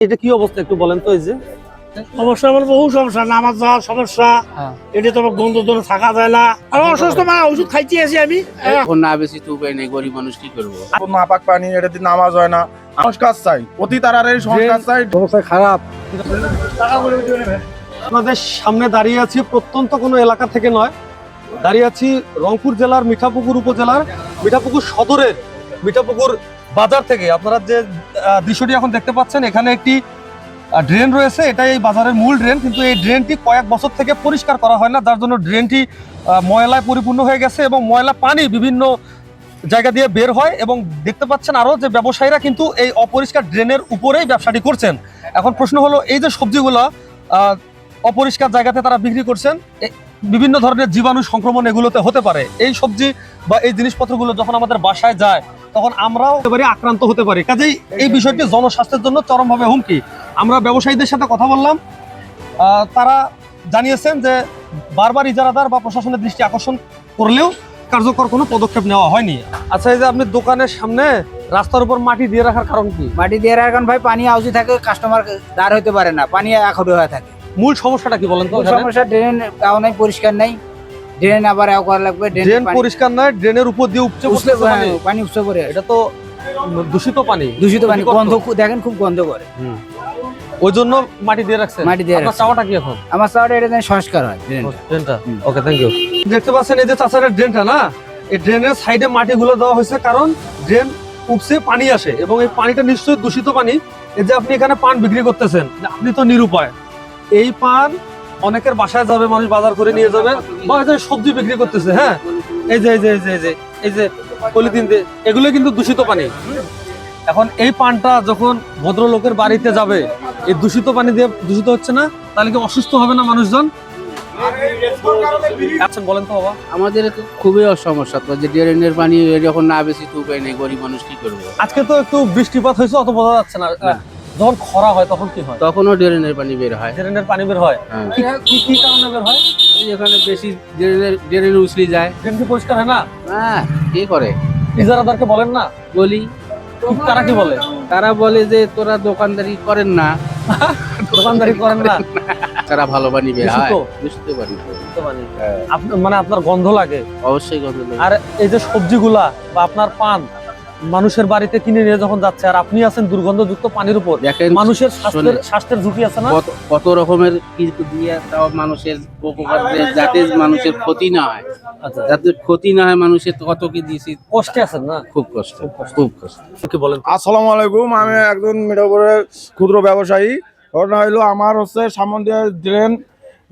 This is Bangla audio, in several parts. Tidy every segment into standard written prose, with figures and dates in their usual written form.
এটা কি অবস্থা একটু বলেন তো। এই যে সমস্যা বলতে বহু সমস্যা, নামাজ যাওয়ার সমস্যা, এটা তোমার গন্ধ ধরে থাকা যায় না। আর অসুস্থ মানে ওষুধ খাইতে আছি আমি এখন না বেশি তো উপায় নেই, গরিব মানুষ কি করবো। নাপাক পানি, এটা দিয়ে নামাজ হয় না। সংস্কার চাই, অতি তাড়াতাড়ি সংস্কার চাই। অবস্থা খারাপ। আপনাদের সামনে দাঁড়িয়ে আছি প্রত্যন্ত কোনো এলাকা থেকে নয়, দাঁড়িয়ে আছি রংপুর জেলার মিঠাপুকুর উপজেলার মিঠাপুকুর সদরের মিঠাপুকুর বাজার থেকে। আপনারা যে দৃশ্যটি এখন দেখতে পাচ্ছেন, এখানে একটি ড্রেন রয়েছে, এটাই এই বাজারের মূল ড্রেন, কিন্তু এই ড্রেনটি কয়েক বছর থেকে পরিষ্কার করা হয় না, যার জন্য ড্রেনটি ময়লায় পরিপূর্ণ হয়ে গেছে এবং ময়লা পানি বিভিন্ন জায়গা দিয়ে বের হয়। এবং দেখতে পাচ্ছেন আরো যে ব্যবসায়ীরা কিন্তু এই অপরিষ্কার ড্রেনের উপরেই ব্যবসাটি করছেন। এখন প্রশ্ন হলো, এই যে সবজিগুলো অপরিষ্কার জায়গাতে তারা বিক্রি করছেন, বিভিন্ন ধরনের জীবাণু সংক্রমণ এগুলোতে হতে পারে। এই সবজি বা এই জিনিসপত্রগুলো যখন আমাদের বাসায় যায় তখন আমরাও এবারে আক্রান্ত হতে পারি। কাজেই এই বিষয়টি জনস্বাস্থ্যের জন্য চরমভাবে হুমকি। আমরা ব্যবসায়ীদের সাথে কথা বললাম, তারা জানিয়েছেন যে বারবার ইজারাদার বা প্রশাসনের দৃষ্টি আকর্ষণ করলেও কার্যকর কোনো পদক্ষেপ নেওয়া হয়নি। আচ্ছা, এই যে আপনি দোকানের সামনে রাস্তার উপর মাটি দিয়ে রাখার কারণ কি? মাটি দিয়ে রাখার কারণ ভাই, পানি আউজি থাকে, কাস্টমার দাঁড় হইতে পারে না, পানি একড়ে হয়ে থাকে। মূল সমস্যাটা কি বলেন তো? সমস্যা ড্রেন নাই, পরিষ্কার নাই, ড্রেন আবার করা লাগবে। ড্রেন পরিষ্কার নয়, ড্রেনের উপর দিয়ে পানি উপচে পড়ে, এটা তো দূষিত পানি। দূষিত পানি, গন্ধ দেখেন, খুব গন্ধ করে। ওই জন্য মাটি দিয়ে রাখছেন। মাটি দিয়ে আপনার চাওয়াটা কি এখন? আমার চাওয়াটা এটা যেন সংস্কার হয় ড্রেনটা। ওকে, থ্যাংক ইউ। দেখতে পাচ্ছেন এই যে চাচারের ড্রেনটা না, এই ড্রেনের সাইডে মাটিগুলো দেওয়া হয়েছে, কারণ ড্রেন উপসে পানি আসে এবং এই পানিটা নিশ্চয়ই দূষিত পানি। এই যে আপনি এখানে পান বিক্রি করতেছেন, আপনি তো নিরুপায়। এই পান অনেকের বাসায় যাবে, মানুষ বাজার করে নিয়ে যাবে, বা এই যে সবজি বিক্রি করতেছে, হ্যাঁ, এই যে এই যে এই যে এই যে এই যে পলিথিন দিয়ে, এগুলো কিন্তু দূষিত পানি। এখন এই পানটা যখন ভদ্রলোকের বাড়িতে যাবে, এই দূষিত পানি দিয়ে দূষিত হচ্ছে না, তাহলে কি অসুস্থ হবে না মানুষজন? আচ্ছা বলেন তো বাবা। আমাদের খুবই সমস্যা তো, যে ড্রেনের পানি যখন না বেশি তো উপায় নেই, গরিব মানুষ কি করবো। আজকে তো একটু বৃষ্টিপাত হয়েছে, অত বোঝা যাচ্ছে না। যখন খরা হয় তখন কি হয়? তখনও ড্রেনের পানি বের হয়। ড্রেনের পানি বের হয় কি কারণে বের হয়? এখানে বেশি ড্রেনের উছলি যায়। ড্রেন কি পরিষ্কার হয় না? হ্যাঁ, কি করে? ইজারাদারকে বলেন না? বলি, তারা কি বলে? তারা বলে যে তোরা দোকানদারি করেন না। দোকানদারি করেন না, তারা ভালো পানি বের হয়। দূষিত পানি। মানে আপনার গন্ধ লাগে? অবশ্যই গন্ধ লাগে। আর এই যে সবজিগুলা বা আপনার পান মানুষের বাড়িতে কিনে নিয়ে যখন যাচ্ছে, আর আপনি আছেন দুর্গন্ধযুক্ত পানির উপর, মানুষের স্বাস্থ্যের ঝুঁকি আছে না? কত রকমের কিছু দিয়ে তাও মানুষের উপকার, যাতে মানুষের ক্ষতি না হয়। আচ্ছা, যাতে ক্ষতি না হয় মানুষের, কত কি দিয়েছি। কষ্টে আছেন না? খুব কষ্ট, খুব কষ্ট। কি বলেন? আসসালামু আলাইকুম, আমি একজন মিঠাপুরের ক্ষুদ্র ব্যবসায়ী। ঘটনা হইলো, আমার হচ্ছে সামন দিয়ে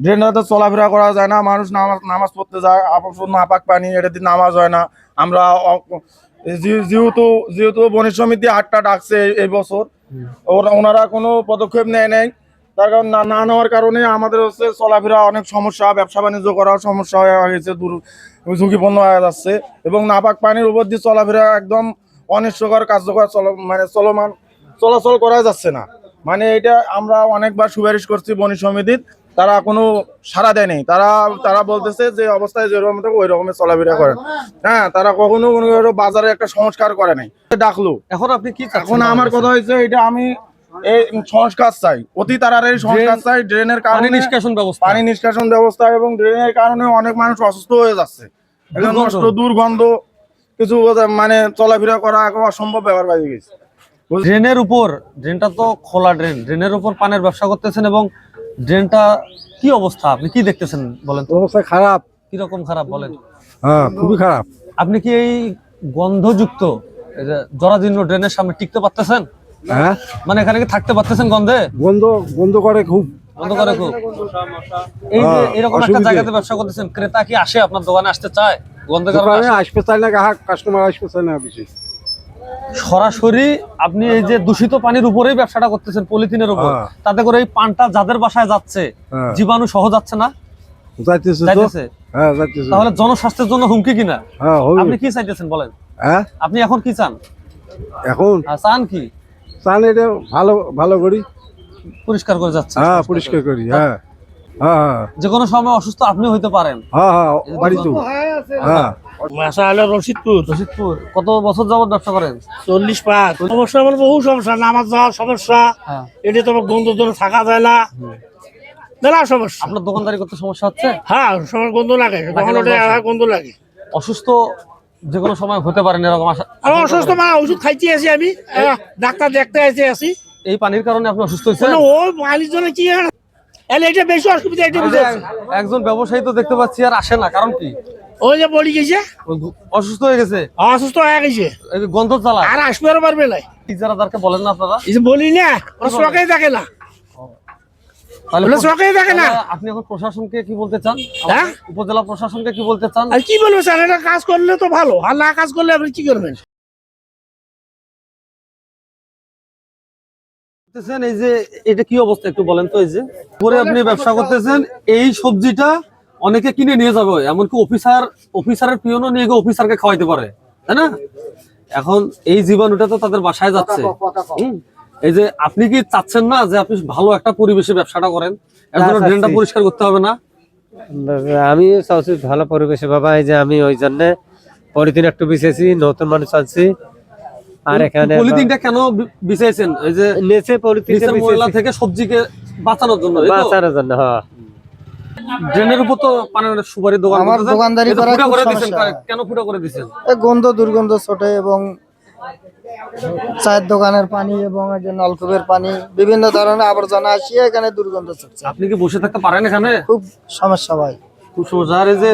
ড্রেনটাতে চলাফেরা করা যায় না, মানুষ নামাজ পড়তে যায়, নাপাক পানি, এটা দিয়ে নামাজ হয় না। আমরা যেহেতু বণিক সমিতি 8টা ডাকছে এই বছর, ওনারা কোনো পদক্ষেপ নেয় নাই। তার কারণ না নেওয়ার কারণে আমাদের হচ্ছে চলাফেরা অনেক সমস্যা, ব্যবসা বাণিজ্য করার সমস্যা হয়ে গেছে, ঝুঁকিপূর্ণ হয়ে যাচ্ছে। এবং নাপাক পানির উপর দিয়ে চলাফেরা একদম অনিশ্চয়কর, কার্যকর চলাচল করা যাচ্ছে না। মানে এটা আমরা অনেকবার সুপারিশ করছি বণিক সমিতির, তারা কোনো সাড়া দেয় নাই। তারা বলতেছে যে অবস্থায় যেরকম থাকে ওই রকমের চলাফেরা করেন। হ্যাঁ, তারা কখনো কোনো বাজারে একটা সংস্কার করে নাই। ডাকলো, এখন আপনি কি? এখন আমার কথা হয়েছে, এটা আমি এই সংস্কার চাই, অতি তাড়াতাড়ি সংস্কার চাই। ড্রেনের কারণে পানি নিষ্কাশন ব্যবস্থা এবং ড্রেনের কারণে অনেক মানুষ অসুস্থ হয়ে যাচ্ছে। দুর্গন্ধ, কিছু মানে চলাফেরা করা এখন অসম্ভব ব্যাপার হয়ে গেছে। ড্রেনের উপর, ড্রেনটা তো খোলা ড্রেন, ড্রেনের উপর পানের ব্যবসা করতেছেন এবং ড্রেনটা কি অবস্থা আপনি কি দেখতেছেন বলেন তো? অবস্থা খারাপ। কিরকম খারাপ বলেন? হ্যাঁ, খুবই খারাপ। আপনি কি এই গন্ধযুক্ত জরাজীর্ণ ড্রেনের সামনে টিকতে পারতেছেন? হ্যাঁ, মানে এখানে কি থাকতে পারতেছেন? গন্ধ করে খুব। এই যে এরকম একটা জায়গাতে ব্যবসা করতেছেন, ক্রেতা কি আসে আপনার দোকানে? আসতে চায়? গন্ধের কারণে আসতে চায় না, কাস্টমার আসতে চায় না বেশি। সরাসরি আপনি এই যে দূষিত পানির উপরেই ব্যবসাটা করতেছেন, পলিথিনের উপর, তাতে করে এই পানটা যাদের বাসায় যাচ্ছে, জীবাণু সহ যাচ্ছে না? যাইতেছে। তাহলে জনস্বাস্থ্যের জন্য হুমকি কিনা? আপনি কি চাইতেছেন বলেন? আপনি এখন কি চান? এখন চান কি? চান এটা ভালো করি, পরিষ্কার করে যাচ্ছে। হ্যাঁ, পরিষ্কার করি। হ্যাঁ, যে কোনো সময় অসুস্থ আপনি হইতে পারেন। হ্যাঁ, বাড়ি তো। হ্যাঁ, বাসা হলো রশিদপুর। রশিদপুর। কত বছর যাবত ব্যবসা করেন? 40 পার। সমস্যা আমার বহু সমস্যা, নামাজ যাওয়ার সমস্যা, এটা তোমার গন্ধের জন্য থাকা যায় না, মেলা সমস্যা। আপনার দোকানদারি করতে সমস্যা হচ্ছে? হ্যাঁ, সময় গন্ধ লাগে, তখন ওটা গন্ধ লাগে। অসুস্থ যে কোনো সময় হতে পারেন এরকম আশা? আমি অসুস্থ, মানে ওষুধ খাইতে আছি আমি, ডাক্তার দেখতে আছি। এই পানির কারণে আপনি অসুস্থ হয়েছেন? ও পানির জন্য কি এটা বেশি অসুবিধা, এটা ওই যে একজন ব্যবসায়ী তো দেখতে পাচ্ছি আর আসে না, কারণ কি? ওই যে বলি গেছে, ওই অসুস্থ হয়ে গেছে, অসুস্থ হয়ে গেছে, এই যে গন্ধ চালা আর আসবে আর পারবে না। ইজারাদারকে বলেন না আপনারা? এই যে বলি না, ওরা চোখেই দেখে না, তাহলে ওরা চোখেই দেখে না। আপনি এখন প্রশাসনকে কি বলতে চান? হ্যাঁ? উপজেলা প্রশাসনকে কি বলতে চান? আর কি বলবো স্যার, এটা কাজ করলে তো ভালো, আর না কাজ করলে আপনি কি করবেন? এই যে এটা কি অবস্থা একটু বলেন তো। এই যে পরে আপনি ব্যবসা করতেছেন, এই সবজিটা অনেকে কিনে নিয়ে যাবে, এমনকি অফিসারের পিয়নও নিয়ে গিয়ে অফিসারকে খাওয়াইতে পারে, তাই না? এখন এই জীবাণুটা তো তাদের বাসায় যাচ্ছে। এই যে আপনি কি চাচ্ছেন না যে আপনি ভালো একটা পরিবেশে ব্যবসাটা করেন, এর জন্য ড্রেনটা পরিষ্কার করতে হবে না? আমি চাচ্ছি ভালো পরিবেশে বাবা, এই যে আমি ওই জন্য পলিথিন একটু বিছেছি, নতুন মানুষ আনছি। আর এখানে পলিথিনটা কেন বিছাইছেন? এই যে নেচে পলিথিন নিচের ময়লা থেকে সবজিকে বাঁচানোর জন্য, এই তো? বাঁচানোর জন্য। হ্যাঁ, ড্রেনের উপর তো পানির সুপারির দোকান আমার করতেছেন। দোকানদারি এই তো করা ফুটা খুব করে দিছেন, সমস্যা। কেন ফুটা করে দিছেন? গন্ধ দুর্গন্ধ ছোটে, এবং চায়ের দোকানের পানি এবং এই যে নলকূপের পানি, বিভিন্ন ধরনের আবর্জনা আসিয়া এখানে দুর্গন্ধ ছড়ছে। আপনি কি বসে থাকতে পারেন এখানে? খুব সমস্যা ভাই। খুব সমস্যা। আর এই যে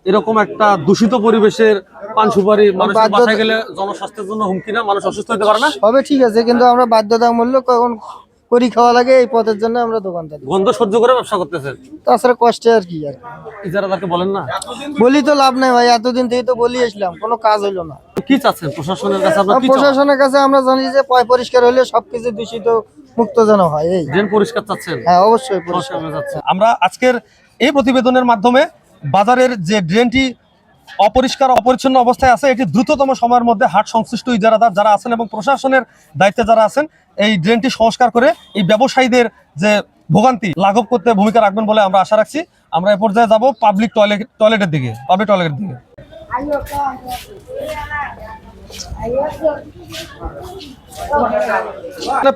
এরকম একটা দূষিত পরিবেশের পান সুপারি মানুষের বাধ্যতা- বাসায় গেলে জনস্বাস্থ্যের জন্য হুমকি না? মানুষ অসুস্থ হতে পারে না? সবে ঠিক আছে, কিন্তু আমরা বাধ্যতামূলক কখন করি খাওয়া লাগে, এই পথের জন্য আমরা দোকানদারি। গন্ধ সহ্য করে ব্যবসা করতেছেন, তাছাড়া কষ্টে আর কি। ইজারাদারকে বলেন না? বলি তো লাভ নাই ভাই, এতদিন থেকে তো বলি আসলাম, কোনো কাজ হইলো না। কি চাচ্ছেন প্রশাসনের কাছে? আপনার কি চাওয়া? প্রশাসনের কাছে আমরা জানি যে পরিষ্কার হলে সবকিছু দূষিত মুক্ত যেন হয়। এই ড্রেন পরিষ্কার চাচ্ছেন? হ্যাঁ, অবশ্যই পরিষ্কার। আমরা আজকের এই প্রতিবেদনের মাধ্যমে বাজারের যে ড্রেনটি অপরিষ্কার অপরিচ্ছন্ন অবস্থায় আছে, এটি দ্রুততম সময়ের মধ্যে হাট সংশ্লিষ্ট ইজারাদার যারা আছেন এবং প্রশাসনের দায়িত্বে যারা আছেন, এই ড্রেনটি সংস্কার করে এই ব্যবসায়ীদের যে ভোগান্তি লাঘব করতে ভূমিকা রাখবেন বলে আমরা আশা রাখছি। আমরা এ পর্যায়ে যাব পাবলিক টয়লেটের দিকে।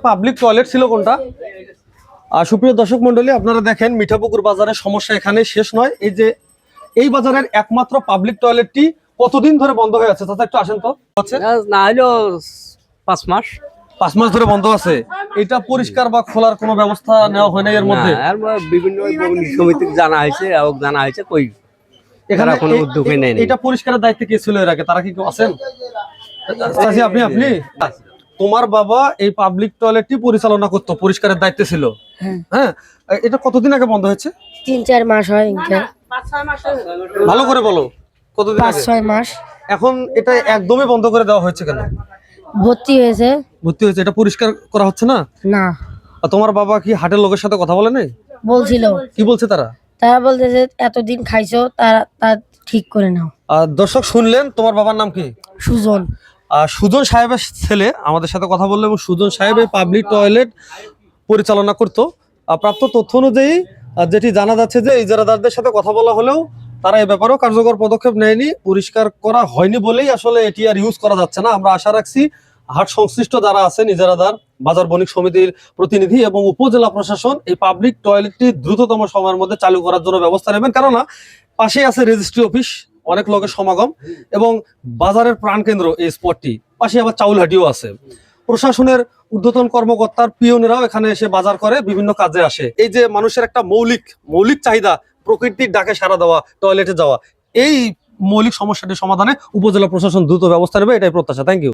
পাবলিক টয়লেট ছিল কোনটা? আর সুপ্রিয় দর্শক মন্ডলী, আপনারা দেখেন মিঠাপুকুর বাজারের সমস্যা এখানে শেষ নয়। এই যে এই বাজারের একমাত্র পাবলিক টয়লেটটি কতদিন ধরে বন্ধ হয়ে আছে? চাচা একটু আসেন তো। না হলো 5 মাস। 5 মাস ধরে বন্ধ আছে। এটা পরিষ্কার বা খোলার কোনো ব্যবস্থা নেওয়া হয় না এর মধ্যে? আর বিভিন্ন সমিতি জানা হয়েছে, কই এখানে কোনো উদ্যোগ নেয়নি। এটা পরিষ্কারের দায়িত্বে কে ছিল এর আগে? তারা কি কেউ আছেন? চাচি আপনি তোমার বাবা এই পাবলিক টয়লেটটি পরিচালনা করতো, পরিষ্কারের দায়িত্বে ছিল। হ্যাঁ, এটা কতদিন আগে বন্ধ হয়েছে? 3-4 মাস হয়। ভালো করে বলো, কতদিন আগে? 5-6 মাস। এখন এটা একদমই বন্ধ করে দেওয়া হয়েছে কেন? ভর্তি হয়েছে। ভর্তি হয়েছে, এটা পরিষ্কার করা হচ্ছে না? না, আর তোমার বাবা কি হাটের লোকের সাথে কথা বলে নাই? বলছিল। কি বলছে তারা? তারা বলতেছে এতদিন খাইছো, তা ঠিক করে নাও। দর্শক শুনলেন, তোমার বাবার নাম কি? সুজন। সুজন সাহেবের ছেলে আমাদের সাথে কথা বললো এবং সুজন সাহেব এই পাবলিক টয়লেট পরিচালনা করতো। প্রাপ্ত তথ্য অনুযায়ী যেটি জানা যাচ্ছে যে ইজারাদারদের সাথে কথা বলা হলেও তারা এই ব্যাপারেও কার্যকর পদক্ষেপ নেয়নি, পরিষ্কার করা হয়নি বলেই আসলে এটি আর ইউজ করা যাচ্ছে না। আমরা আশা রাখছি হাট সংশ্লিষ্ট যারা আছেন, ইজারাদার, বাজার বণিক সমিতির প্রতিনিধি এবং উপজেলা প্রশাসন এই পাবলিক টয়লেটটি দ্রুততম সময়ের মধ্যে চালু করার জন্য ব্যবস্থা নেবেন। কেননা পাশেই আছে রেজিস্ট্রি অফিস, অনেক লোকের সমাগম এবং বাজারের প্রাণকেন্দ্র এই স্পটটি, পাশে আবার চাউলহাটিও আছে। প্রশাসনের ঊর্ধ্বতন কর্মকর্তার পিয়নেরাও এখানে এসে বাজার করে, বিভিন্ন কাজে আসে। এই যে মানুষের একটা মৌলিক চাহিদা, প্রকৃতির ডাকে সাড়া দেওয়া, টয়লেটে যাওয়া, এই মৌলিক সমস্যাটির সমাধানে উপজেলা প্রশাসন দ্রুত ব্যবস্থা নেবে, এটাই প্রত্যাশা। Thank you.